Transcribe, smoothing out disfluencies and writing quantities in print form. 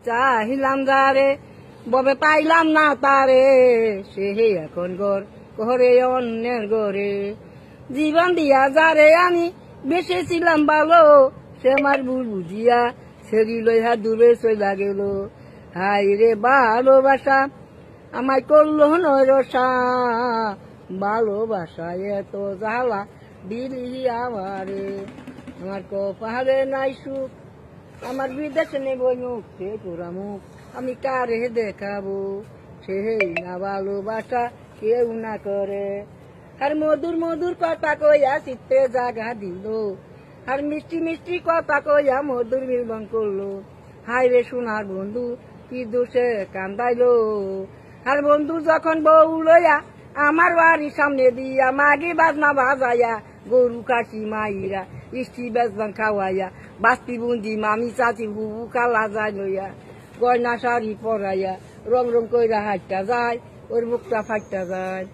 চাহিলাম যারে ববে পাইলাম না তারে, সে এখন ঘরে অন্যের ঘরে। জীবন দিয়া যারে আমি বেসেছিলাম ভালো, সে আমার ভুল বুঝিয়া সেরি লইহা দূরে চইলা গেল। হাই রে ভালোবাসা আমায় করলো নরসা, ভালোবাসা এত জ্বালা দিলি আমারে। আমার কপালে নাই সুখ, আমার বিদেশে নেব মুখ, সে তোরা মুখ আমি কারে দেখাবো, সে না ভালোবাসা কেউ না করে। আর মধুর মধুর কথা কইয়া চিত্তে জাগা দিল, আর মিষ্টি মিষ্টি কথা কইয়া মধুর মিলন করলো। হাই রে সোনার বন্ধু কি দোষে কান্দাইলো, আর বন্ধু যখন বউ লইয়া আমার বাড়ির সামনে দিয়া মাগি বাজনা বাজাইয়া, গরু কাশি মাইরা ইষ্টি বেজবান খাওয়াইয়া, বাস্তি বুন্দি মামি চাচি বুবু কালা যায় লইয়া, গয়না শাড়ি পরাইয়া রং রং কইরা হাইটা যায়, ওর মুখটা ফাইটা যায়।